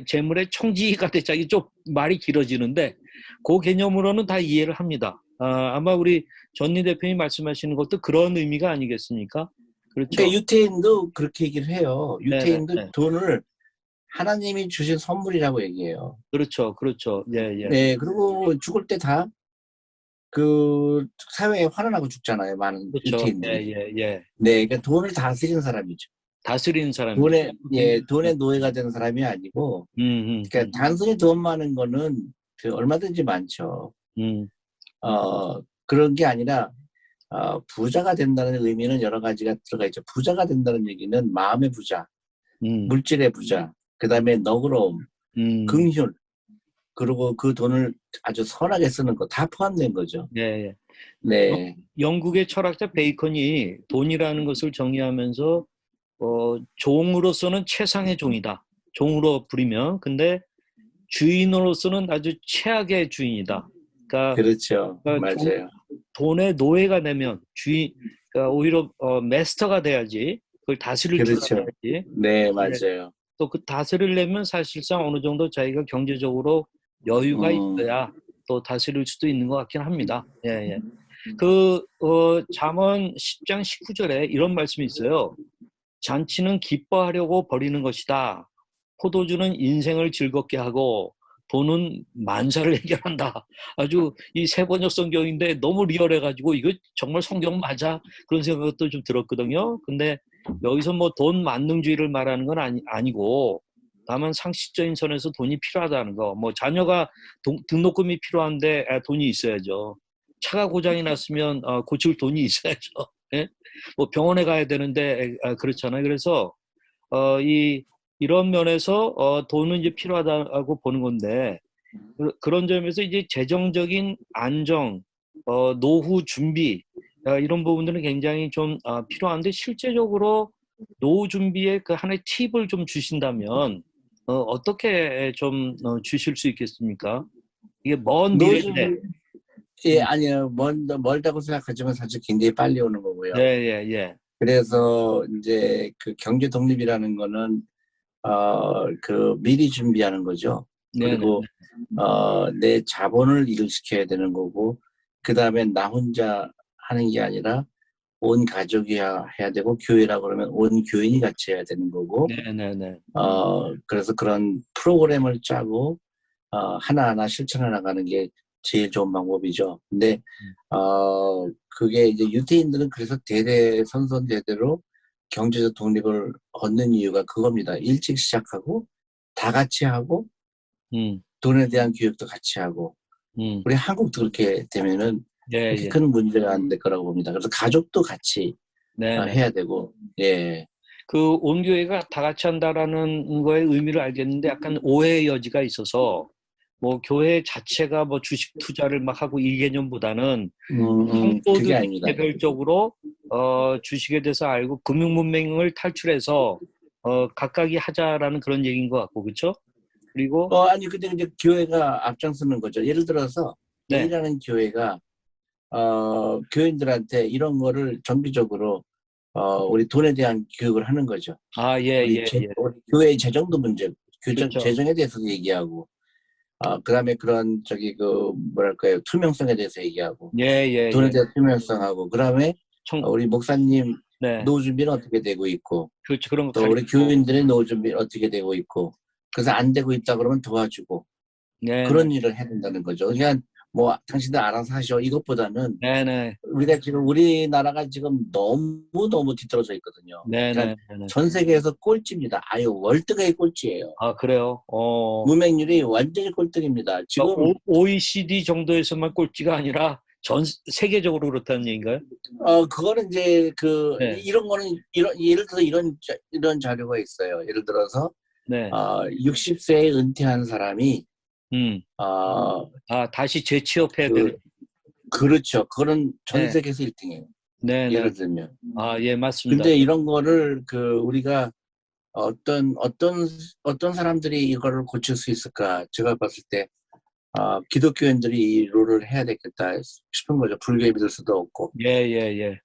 재물의 청지가 되자기 좀 말이 길어지는데 그 개념으로는 다 이해를 합니다. 아마 우리 전니 대표님 말씀하시는 것도 그런 의미가 아니겠습니까? 그렇죠. 그러니까 유태인도 그렇게 얘기를 해요. 네네. 유태인도 네. 돈을 하나님이 주신 선물이라고 얘기해요. 그렇죠. 그렇죠. 예, 예. 네, 그리고 죽을 때 다 사회에 환원하고 죽잖아요. 많은 그렇죠. 예, 유태인들이. 예, 예. 네, 그러니까 돈을 다스리는 사람이죠. 다스리는 사람이죠. 돈의 노예가 되는 사람이 아니고, 음, 음, 그러니까 단순히 돈 많은 거는 얼마든지 많죠. 음, 그런 게 아니라, 부자가 된다는 의미는 여러 가지가 들어가 있죠. 부자가 된다는 얘기는 마음의 부자, 음, 물질의 부자, 그 다음에 너그러움, 음. 긍휼, 그리고 그 돈을 아주 선하게 쓰는 거 다 포함된 거죠. 예, 예. 영- 네, 영국의 철학자 베이컨이 돈이라는 것을 정의하면서 종으로서는 최상의 종이다. 종으로 부리면 근데 주인으로서는 아주 최악의 주인이다. 그러니까, 그렇죠. 그러니까 맞아요. 돈의 노예가 되면 그러니까 오히려 마스터가 돼야지. 그걸 다스릴 줄 그렇죠. 알아야지. 네, 근데 맞아요. 또 그 다스리려면 사실상 어느 정도 자기가 경제적으로 여유가 음, 있어야 또 다스릴 수도 있는 것 같긴 합니다. 예, 예. 잠언 10장 19절에 이런 말씀이 있어요. 잔치는 기뻐하려고 벌이는 것이다. 포도주는 인생을 즐겁게 하고 돈은 만사를 해결한다. 아주 이 세 번역 성경인데 너무 리얼해가지고 이거 정말 성경 맞아? 그런 생각도 좀 들었거든요. 근데 여기서 뭐 돈 만능주의를 말하는 건 아니고 다만 상식적인 선에서 돈이 필요하다는 거. 뭐 자녀가 등록금이 필요한데 돈이 있어야죠. 차가 고장이 났으면 고칠 돈이 있어야죠. 예? 뭐 병원에 가야 되는데 그렇잖아요. 그래서 이런 면에서 돈은 이제 필요하다고 보는 건데 그런 점에서 이제 재정적인 안정, 노후 준비 이런 부분들은 굉장히 좀 필요한데 실제적으로 노후 준비에 그 하나의 팁을 좀 주신다면 어떻게 좀 주실 수 있겠습니까? 이게 먼 미래인데, 노즘, 예, 음, 아니요. 멀다고 생각하지만 사실 굉장히 빨리 오는 예, 거고요. 예, 예, 그래서 이제 그 경제 독립이라는 거는 미리 준비하는 거죠. 네네. 그리고 내 자본을 일시켜야 되는 거고, 그 다음에 나 혼자 하는 게 아니라 온 가족이 해야 되고, 교회라 그러면 온 교인이 같이 해야 되는 거고, 네네네. 그래서 그런 프로그램을 짜고 하나하나 실천해 나가는 게 제일 좋은 방법이죠. 근데 그게 이제 유태인들은 그래서 대대 선선대대로 경제적 독립을 얻는 이유가 그겁니다. 일찍 시작하고 다 같이 하고 음, 돈에 대한 교육도 같이 하고, 음. 우리 한국도 그렇게 되면은 예, 그렇게 예. 큰 문제가 안 될 거라고 봅니다. 그래서 가족도 같이 네네. 해야 되고, 예. 그 온 교회가 다 같이 한다라는 거의 의미를 알겠는데 약간 오해의 여지가 있어서 뭐 교회 자체가 뭐 주식 투자를 막 하고 이 개념보다는 그게 성도들이 아닙니다. 개별적으로 주식에 대해서 알고 금융 문맹을 탈출해서 각각이 하자라는 그런 얘기인 것 같고 그렇죠? 그리고 아니, 근데 이제 교회가 앞장서는 거죠. 예를 들어서 네. A라는 교회가 교인들한테 이런 거를 정기적으로 우리 돈에 대한 교육을 하는 거죠. 아, 예, 예, 예. 우리 교회의 재정도 문제, 그렇죠. 재정에 대해서도 얘기하고, 그다음에 그런 뭐랄까요, 투명성에 대해서 얘기하고, 예, 예, 돈에 예. 대한 투명성하고, 그다음에 청, 우리 목사님 네. 노후 준비는 어떻게 되고 있고, 그렇죠. 그런 거 또 우리 가르치고. 교인들의 노후 준비는 어떻게 되고 있고, 그래서 안 되고 있다 그러면 도와주고, 네네. 그런 일을 해야 된다는 거죠. 그냥 뭐 당신들 알아서 하셔 이것보다는 네네. 우리가 지금 우리나라가 지금 너무 뒤떨어져 있거든요. 그러니까 네네. 네네. 전 세계에서 꼴찌입니다. 아유, 월드가의 꼴찌예요. 아, 그래요? 무맹률이 완전히 꼴등입니다. 그러니까 지금 OECD 정도에서만 꼴찌가 아니라 전 세계적으로 그렇다는 얘기인가요? 그거는 이제 네. 이런 거는 예를 들어서 이런 자료가 있어요. 예를 들어서 네. 60세에 은퇴한 사람이 음. 어, 아, 다시 재취업해야 되는. 그 그렇죠. 그거는 전 네. 세계에서 1등이에요. 네네. 예를 들면. 아, 예, 맞습니다. 근데 이런 거를 우리가 어떤 사람들이 이거를 고칠 수 있을까? 제가 봤을 때 기독교인들이 이 롤을 해야 되겠다 싶은 거죠. 불교에 믿을 수도 없고. 예, 예, 예.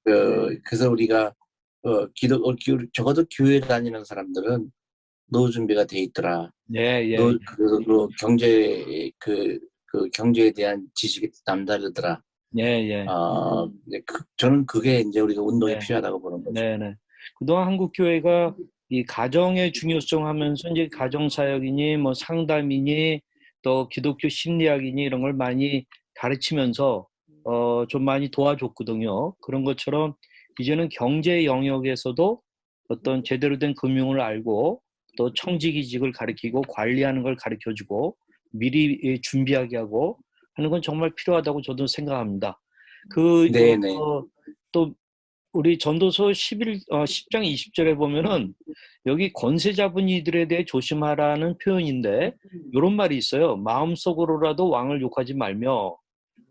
그래서 우리가 적어도 교회 다니는 사람들은 노후 준비가 돼 있더라. 예, 예, 그리고 경제에 대한 지식이 남다르더라. 예, 예. 이제 저는 그게 이제 우리가 운동이 네. 필요하다고 보는 거죠. 네네. 그동안 한국 교회가 이 가정의 중요성 하면서 이제 가정사역이니 뭐 상담이니 또 기독교 심리학이니 이런 걸 많이 가르치면서 좀 많이 도와줬거든요. 그런 것처럼 이제는 경제 영역에서도 어떤 제대로 된 금융을 알고 또 청지기직을 가르치고 관리하는 걸 가르쳐주고 미리 준비하게 하고 하는 건 정말 필요하다고 저도 생각합니다. 그, 네네. 또 우리 전도서 10장 20절에 보면은 여기 권세 잡은 이들에 대해 조심하라는 표현인데 이런 말이 있어요. 마음속으로라도 왕을 욕하지 말며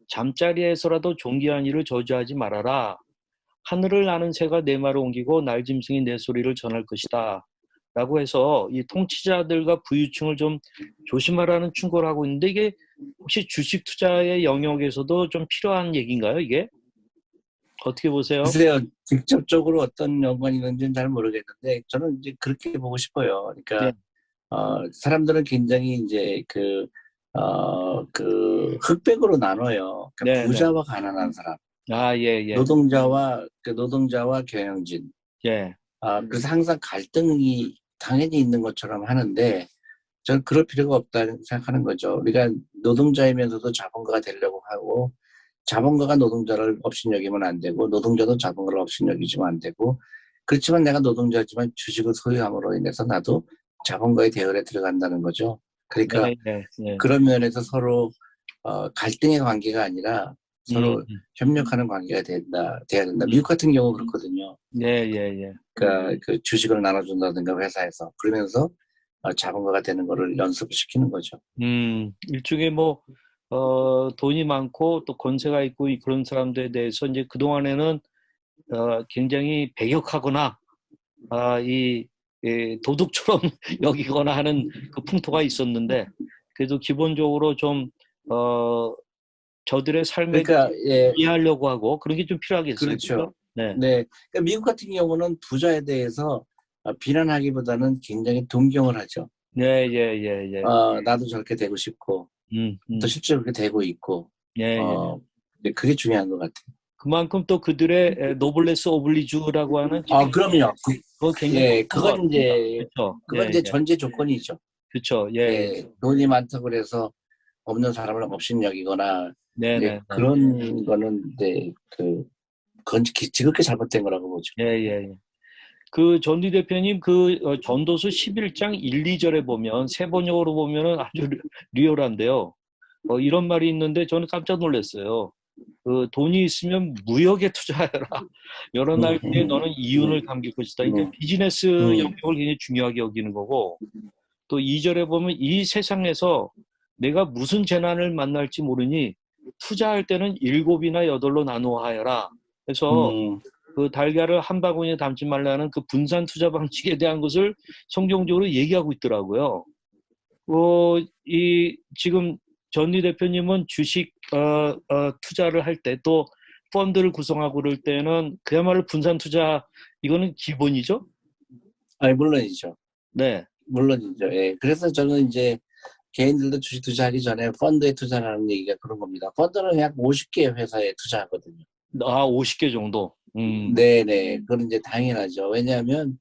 잠자리에서라도 존귀한 일을 저주하지 말아라. 하늘을 나는 새가 내 말을 옮기고 날짐승이 내 소리를 전할 것이다. 라고 해서 이 통치자들과 부유층을 좀 조심하라는 충고를 하고 있는데 이게 혹시 주식 투자의 영역에서도 좀 필요한 얘기인가요, 이게? 어떻게 보세요? 글쎄요, 직접적으로 어떤 연관이 있는지는 잘 모르겠는데, 저는 이제 그렇게 보고 싶어요. 네, 그러니까, 사람들은 굉장히 이제 흑백으로 나눠요. 그러니까 네, 네. 부자와 가난한 사람, 아, 예, 예, 노동자와 경영진. 예. 그래서 항상 갈등이 당연히 있는 것처럼 하는데, 저는 그럴 필요가 없다고 생각하는 거죠. 우리가 노동자이면서도 자본가가 되려고 하고, 자본가가 노동자를 업신여기면 안 되고 노동자도 자본가를 업신여기지면 안 되고, 그렇지만 내가 노동자지만 주식을 소유함으로 인해서 나도 자본가의 대열에 들어간다는 거죠. 네, 그러니까 네, 네. 그런 면에서 서로 갈등의 관계가 아니라 음, 서로 협력하는 관계가 돼야 된다. 미국 같은 경우 그렇거든요. 예, 예, 예. 그러니까 그 주식을 나눠준다든가 회사에서, 그러면서 자본가가 되는 거를 연습을 시키는 거죠. 일종의 뭐, 돈이 많고 또 권세가 있고 그런 사람들에 대해서 이제 그동안에는 굉장히 배격하거나, 도둑처럼 여기거나 하는 그 풍토가 있었는데, 그래도 기본적으로 좀, 어, 저들의 삶에 그러니까 예, 이해하려고 하고 그런 게 좀 필요하겠어요. 그렇죠. 그죠? 네. 네, 그러니까 미국 같은 경우는 부자에 대해서 비난하기보다는 굉장히 동경을 하죠. 예, 예, 예, 예. 나도 저렇게 되고 싶고, 음, 또 음. 실제로 그렇게 되고 있고, 예, 예. 근데 그게 중요한 것 같아요. 그만큼 또 그들의 노블레스 오블리주라고 하는 그럼요. 그거 굉장히 예, 높은 것 같습니다. 그렇죠. 그건 예, 이제 예. 전제 조건이죠. 그렇죠. 예, 예. 예, 돈이 많다고 그래서 없는 사람을 업신여기거나, 네, 이제 네, 네. 그런 거는 이제 그건 지극히 잘못된 거라고 보죠. 예, 예, 예. 그 전디 대표님 그 전도서 11장 1, 2절에 보면 세 번역으로 보면은 아주 리얼한데요. 이런 말이 있는데 저는 깜짝 놀랐어요. 그 돈이 있으면 무역에 투자해라. 여러 음, 날 때 음, 너는 이윤을 감길 것이다. 이제 음, 비즈니스 음, 영역을 굉장히 중요하게 여기는 거고 또 2절에 보면 이 세상에서 내가 무슨 재난을 만날지 모르니 투자할 때는 7이나 8로 나누어 하여라. 그래서 음. 그 달걀을 한 바구니에 담지 말라는 그 분산 투자 방식에 대한 것을 성경적으로 얘기하고 있더라고요. 지금 전리 대표님은 주식 투자를 할 때 또 펀드를 구성하고 그럴 때는 그야말로 분산 투자 이거는 기본이죠? 아니, 물론이죠. 네. 물론이죠. 예. 그래서 저는 이제 개인들도 주식 투자하기 전에 펀드에 투자하는 얘기가 그런 겁니다. 펀드는 약 50개 회사에 투자하거든요. 50개 정도. 네네. 그건 이제 당연하죠. 왜냐하면,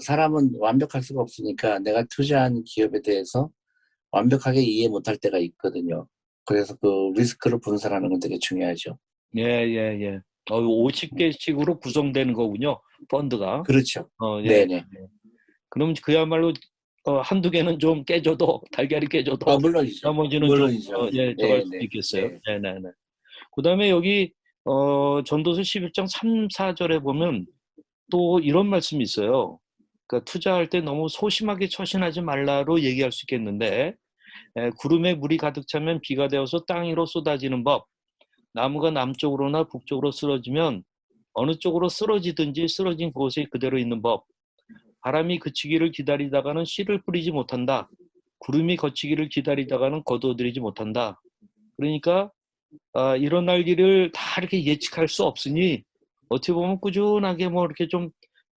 사람은 완벽할 수가 없으니까 내가 투자한 기업에 대해서 완벽하게 이해 못할 때가 있거든요. 그래서 그 리스크를 분산하는 건 되게 중요하죠. 예, 예, 예. 50개씩으로 구성되는 거군요. 펀드가. 그렇죠. 예. 네네. 그럼 그야말로 한두 개는 좀 깨져도 달걀이 깨져도 물론이죠. 나머지는 좀 물론이죠. 예, 저갈 수도 네네. 있겠어요. 네. 네, 네, 네. 그다음에 여기 전도서 11장 3, 4절에 보면 또 이런 말씀이 있어요. 그러니까 투자할 때 너무 소심하게 처신하지 말라로 얘기할 수 있겠는데 구름에 물이 가득 차면 비가 되어서 땅 위로 쏟아지는 법. 나무가 남쪽으로나 북쪽으로 쓰러지면 어느 쪽으로 쓰러지든지 쓰러진 곳에 그대로 있는 법. 바람이 그치기를 기다리다가는 씨를 뿌리지 못한다. 구름이 거치기를 기다리다가는 거두어들이지 못한다. 그러니까 이런 날기를 다 이렇게 예측할 수 없으니 어떻게 보면 꾸준하게 뭐 이렇게 좀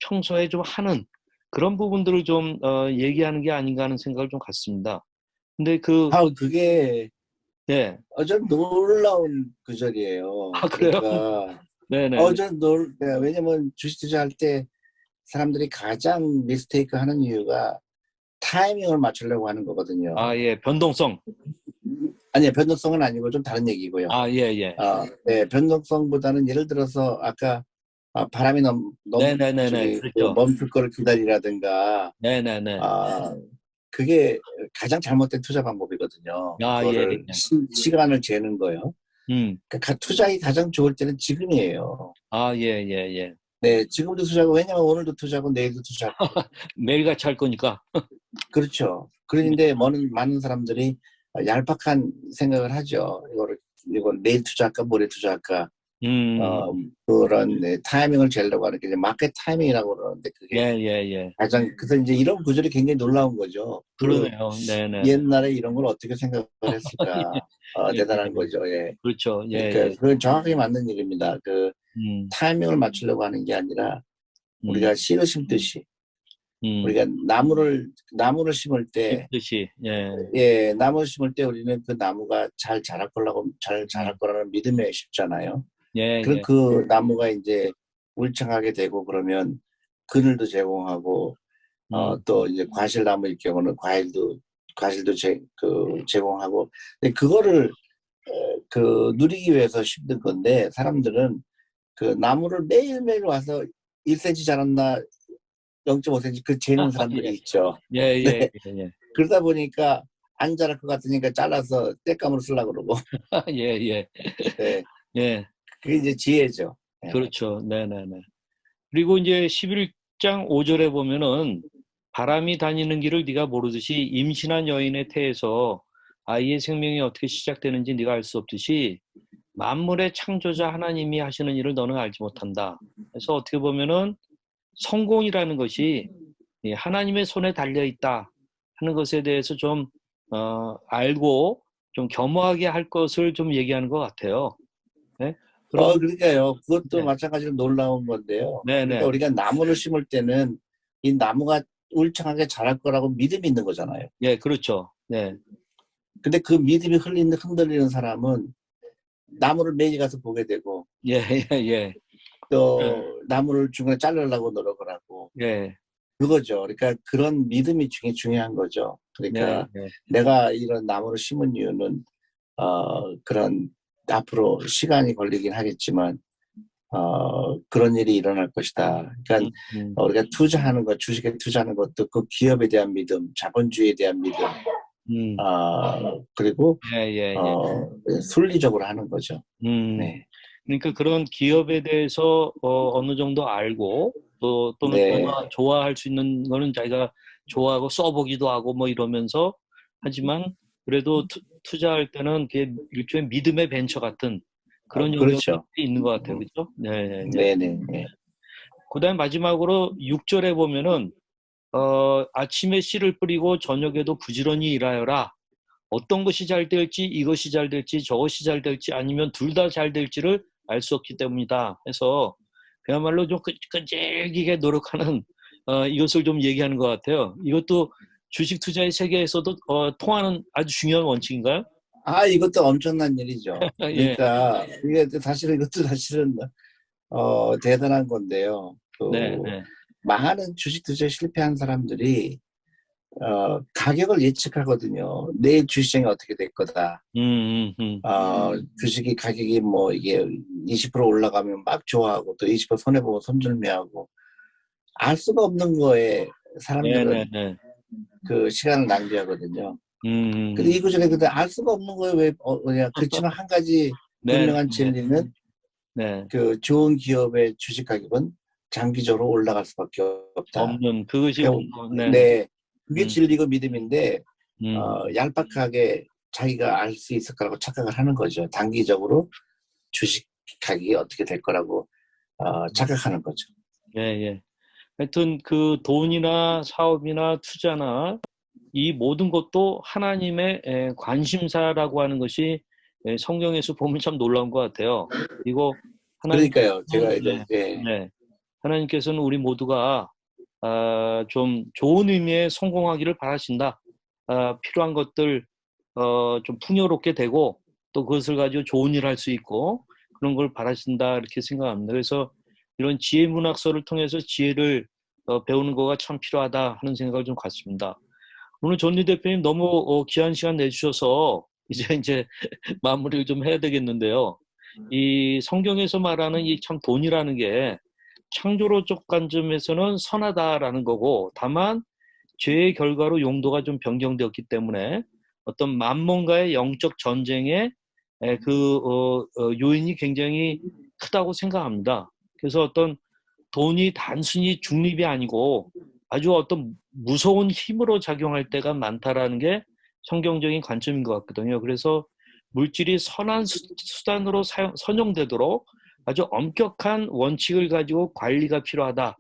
평소에 좀 하는 그런 부분들을 좀 얘기하는 게 아닌가 하는 생각을 좀 갖습니다. 근데 그게 네. 좀 놀라운 구절이에요. 그래요? 그러니까, 네네네. 네, 왜냐면 주식 투자할 때 사람들이 가장 미스테이크 하는 이유가 타이밍을 맞추려고 하는 거거든요. 예. 변동성. 아니요, 변동성은 아니고 좀 다른 얘기고요. 예, 예. 네, 변동성보다는 예를 들어서 아까 바람이 네네네네. 그렇죠. 멈출 거를 기다리라든가, 네네네. 아, 그게 가장 잘못된 투자 방법이거든요. 예, 그거를 예. 시간을 재는 거요. 음. 그러니까 투자가 가장 좋을 때는 지금이에요. 예, 예, 예. 네, 지금도 투자하고, 왜냐면 오늘도 투자하고 내일도 투자하고. 매일같이 할 거니까. 그렇죠. 그런데 많은 사람들이 얄팍한 생각을 하죠. 이걸 내일 투자할까, 모레 투자할까. 음. 그런 네, 타이밍을 재려고 하는 게 이제 마켓 타이밍이라고 그러는데 예, 그게 예, 예. 그래서 이제 이런 구절이 굉장히 놀라운 거죠. 그러네요. 네네네. 옛날에 이런 걸 어떻게 생각을 했을까. 예, 예, 대단한 예. 거죠. 예. 그렇죠. 예, 그러니까 예. 그건 정확하게 맞는 얘기입니다. 음, 타이밍을 맞추려고 하는 게 아니라 음, 우리가 씨를 심듯이 음. 우리가 나무를 심을 때 뜻이, 예. 예, 나무를 심을 때 우리는 그 나무가 잘 자랄 음. 거라는 믿음에 심잖아요. 예, 그럼 예. 그 나무가 이제 울창하게 되고 그러면 그늘도 제공하고 음, 또 이제 과실나무일 경우는 과실도 제공하고 근데 그거를 누리기 위해서 심는 건데 사람들은 그 나무를 매일매일 와서 1cm 자랐나 0.5cm 재는 사람들이 예. 있죠. 예, 네. 예, 예, 예. 그러다 보니까 안 자랄 것 같으니까 잘라서 땔감으로 쓰려고 그러고. 예, 예. 네. 예. 그게 이제 지혜죠. 네. 그렇죠. 네네네. 그리고 이제 11장 5절에 보면은 바람이 다니는 길을 네가 모르듯이 임신한 여인의 태에서 아이의 생명이 어떻게 시작되는지 네가 알 수 없듯이 만물의 창조자 하나님이 하시는 일을 너는 알지 못한다. 그래서 어떻게 보면은 성공이라는 것이 하나님의 손에 달려 있다 하는 것에 대해서 좀 알고 좀 겸허하게 할 것을 좀 얘기하는 것 같아요. 네? 그럼 그러니까요. 그것도 네, 마찬가지로 놀라운 건데요. 네, 그러니까 네, 우리가 나무를 심을 때는 이 나무가 울창하게 자랄 거라고 믿음이 있는 거잖아요. 예, 그렇죠. 네. 근데 그 믿음이 흔들리는 사람은 나무를 매일 가서 보게 되고 예, 예, 예. 또 나무를 중간에 자르려고 노력을 하고 예. 그거죠. 그러니까 그런 믿음이 중요한 거죠. 네, 그러니까 네. 내가 이런 나무를 심은 이유는 그런 앞으로 시간이 걸리긴 하겠지만 그런 일이 일어날 것이다. 음, 그러니까 음, 우리가 투자하는 것, 주식에 투자하는 것도 그 기업에 대한 믿음, 자본주의에 대한 믿음, 음. 그리고 예, 예, 예. 순리적으로 하는 거죠. 음. 네, 그러니까 그런 기업에 대해서 어느 정도 알고 또는 네, 좋아할 수 있는 거는 자기가 좋아하고 써보기도 하고 뭐 이러면서 하지만 그래도 투자할 때는 그게 일종의 믿음의 벤처 같은 그런 영역이 그렇죠. 있는 것 같아요. 그렇죠? 네, 네, 네. 네, 네, 네. 그다음 마지막으로 6절에 보면은 아침에 씨를 뿌리고 저녁에도 부지런히 일하여라. 어떤 것이 잘 될지 이것이 잘 될지 저것이 잘 될지 아니면 둘 다 잘 될지를 알 수 없기 때문이다. 해서 그야말로 좀 끈질기게 노력하는 이것을 좀 얘기하는 것 같아요. 이것도 주식 투자의 세계에서도 통하는 아주 중요한 원칙인가요? 이것도 엄청난 일이죠. 예, 그러니까 이게 사실은 이것도 사실은 대단한 건데요. 네, 네. 많은 주식 투자에 실패한 사람들이 가격을 예측하거든요. 내일 주식시장이 어떻게 될 거다. 음, 음, 음. 주식이 가격이 뭐 이게 20% 올라가면 막 좋아하고 또 20% 손해보고 손절매하고 알 수가 없는 거에 네, 네, 사람들은 네. 그 시간을 낭비하거든요. 근데 음. 이구조에 근데 알 수가 없는 거에 왜 그냥 그렇지만 한 가지 네, 네, 분명한 네. 진리는 네. 그 좋은 기업의 주식 가격은 장기적으로 올라갈 수밖에 없다. 없는 그것이 그러니까 네, 네. 네, 그게 음, 진리고 믿음인데 음. 얄팍하게 자기가 알 수 있을 거라고 착각을 하는 거죠. 단기적으로 주식 가격이 어떻게 될 거라고 착각하는 거죠. 예, 예. 하여튼 그 돈이나 사업이나 투자나 이 모든 것도 하나님의 관심사라고 하는 것이 성경에서 보면 참 놀라운 것 같아요. 그리고 그러니까요. 제가 하나님께서는 이제 예. 네, 하나님께서는 우리 모두가 좀 좋은 의미의 성공하기를 바라신다. 필요한 것들 좀 풍요롭게 되고 또 그것을 가지고 좋은 일을 할 수 있고 그런 걸 바라신다 이렇게 생각합니다. 그래서 이런 지혜 문학서를 통해서 지혜를 배우는 거가 참 필요하다 하는 생각을 좀 갖습니다. 오늘 존리 대표님 너무 귀한 시간 내주셔서 이제 마무리를 좀 해야 되겠는데요. 이 성경에서 말하는 이 참 돈이라는 게 창조로적 관점에서는 선하다라는 거고 다만 죄의 결과로 용도가 좀 변경되었기 때문에 어떤 만몬가의 영적 전쟁의 요인이 굉장히 크다고 생각합니다. 그래서 어떤 돈이 단순히 중립이 아니고 아주 어떤 무서운 힘으로 작용할 때가 많다라는 게 성경적인 관점인 것 같거든요. 그래서 물질이 선한 수단으로 선용되도록 아주 엄격한 원칙을 가지고 관리가 필요하다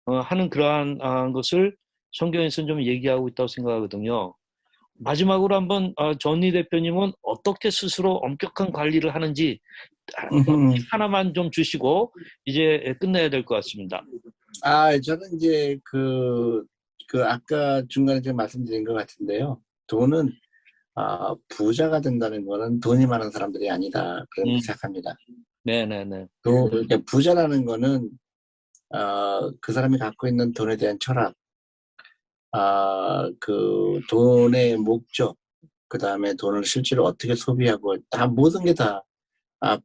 하는 그러한 것을 성경에서는 좀 얘기하고 있다고 생각하거든요. 마지막으로 한번 전희 대표님은 어떻게 스스로 엄격한 관리를 하는지 팁 하나만 좀 주시고 이제 끝내야 될 것 같습니다. 저는 이제 그 아까 중간에 제가 말씀드린 것 같은데요. 돈은 부자가 된다는 거는 돈이 많은 사람들이 아니다. 그렇게 음, 생각합니다. 네네네. 그러니까 부자라는 거는 그 사람이 갖고 있는 돈에 대한 철학, 그 돈의 목적, 그 다음에 돈을 실제로 어떻게 소비하고 다 모든 게 다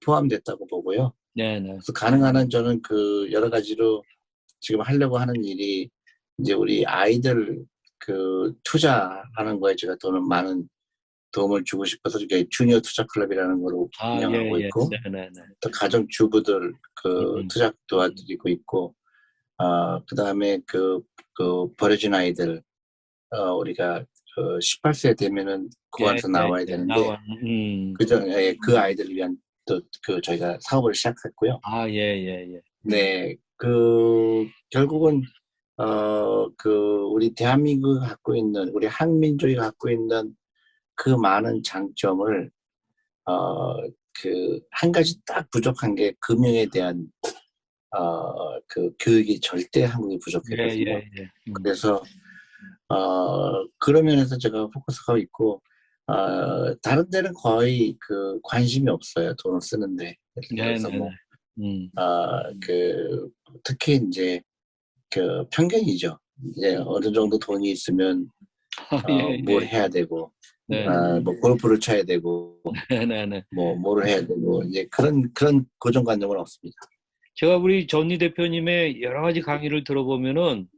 포함됐다고 보고요. 네네. 그래서 가능한 한 저는 그 여러 가지로 지금 하려고 하는 일이 이제 우리 아이들 그 투자하는 거에 제가 돈을 많은 도움을 주고 싶어서 이게 주니어 투자 클럽이라는 걸 예, 운영하고 예. 있고 네네네. 또 가정 주부들 그 음, 투자 도와드리고 있고 그다음에 그 버려진 아이들 우리가 18세 되면은 예, 고안서 예, 나와야 예. 되는데 그전에 그 아이들을 위한 또 그 저희가 사업을 시작했고요. 예, 예, 예. 네, 결국은 우리 대한민국이 갖고 있는 우리 한민족이 갖고 있는 그 많은 장점을 한 가지 딱 부족한 게 금융에 대한 그 교육이 절대 한국이 예, 부족했거든요. 예, 예. 그래서 그런 면에서 제가 포커스하고 있고 다른 데는 거의 그 관심이 없어요. 돈을 쓰는데. 네, 그래서 네, 네. 뭐 그 특히 이제 그 편견이죠. 이제 어느 정도 돈이 있으면 예, 뭘 예. 해야 되고 네, 네. 뭐 골프를 쳐야 되고 네, 네, 네. 뭐 뭐를 해야 되고 이제 그런 고정관념은 없습니다. 제가 우리 전희 대표님의 여러 가지 강의를 들어보면은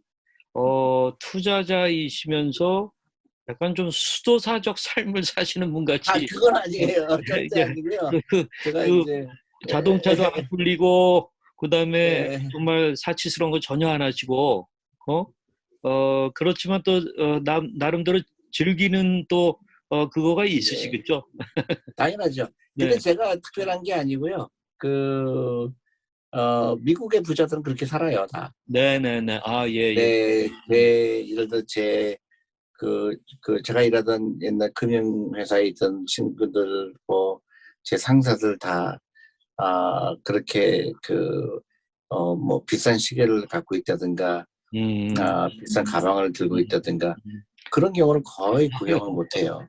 투자자이시면서 약간 좀 수도사적 삶을 사시는 분 같이 그건 아니에요. 절대 이제 아니고요. 그, 제가 그 이제 자동차도 안 굴리고 그다음에 에, 정말 사치스러운 거 전혀 안 하시고 어? 그렇지만 또 나름대로 즐기는 또 그거가 예, 있으시겠죠? 당연하죠. 근데 네. 제가 특별한 게 아니고요. 미국의 부자들은 그렇게 살아요, 다. 네, 네, 네. 아, 예, 예. 예를 들어 제가 일하던 옛날 금융회사에 있던 친구들, 제 상사들 다, 그렇게 뭐 비싼 시계를 갖고 있다든가, 음. 비싼 가방을 들고 음. 있다든가, 음. 그런 경우는 거의 구경을 못 해요.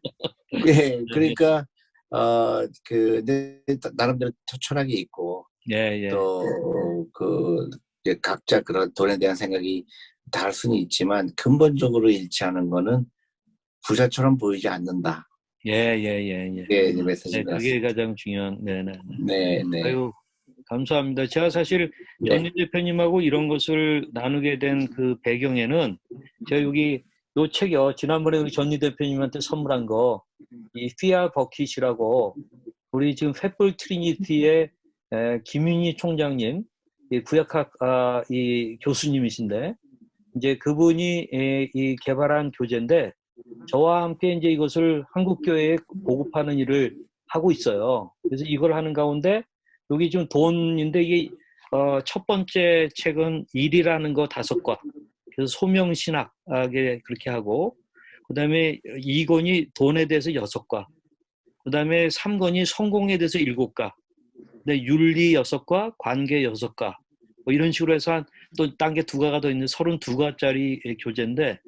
예, 예, 그러니까, 나름대로 철학이 있고, 예, 예. 또, 이제 각자 그런 돈에 대한 생각이 다를 수는 있지만, 근본적으로 일치하는 거는 부자처럼 보이지 않는다. 예, 예, 예, 예. 이게 이제 네, 메시지인 것 그게 같습니다. 가장 중요한, 네, 네, 네. 네, 네, 아유, 감사합니다. 제가 사실 네. 전희 대표님하고 이런 것을 나누게 된 그 배경에는 제가 여기 요 책이요. 지난번에 우리 전희 대표님한테 선물한 거, 이 피아 버킷이라고 우리 지금 횃불 트리니티의 김윤희 총장님, 이 구약학 이 교수님이신데 이제 그분이 이 개발한 교재인데 저와 함께 이제 이것을 한국 교회에 보급하는 일을 하고 있어요. 그래서 이걸 하는 가운데 여기 지금 돈인데 이게 첫 번째 책은 일이라는 거 5권. 그래서 소명신학에 그렇게 하고 그다음에 2권이 돈에 대해서 6과. 그다음에 3권이 성공에 대해서 7과. 네, 윤리 6과, 관계 6과. 뭐 이런 식으로 해서 또 딴 게 2과가 더 있는 32과짜리 교재인데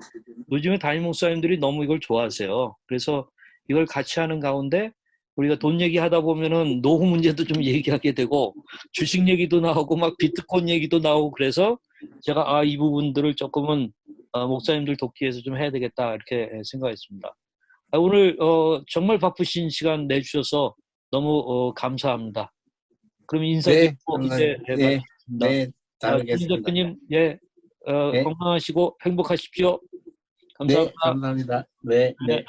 요즘에 담임 목사님들이 너무 이걸 좋아하세요. 그래서 이걸 같이 하는 가운데 우리가 돈 얘기하다 보면은 노후 문제도 좀 얘기하게 되고 주식 얘기도 나오고 막 비트코인 얘기도 나오고 그래서 제가 이 부분들을 조금은 목사님들 돕기 위해서 좀 해야 되겠다 이렇게 생각했습니다. 오늘 정말 바쁘신 시간 내주셔서 너무 감사합니다. 그럼 네, 인사드리고 이제 감사합니다. 네, 마치겠습니다. 네, 다음에 손희 뵙겠습니다. 대표님, 예, 네, 건강하시고 행복하십시오. 네, 감사합니다. 감사합니다. 네, 네. 네.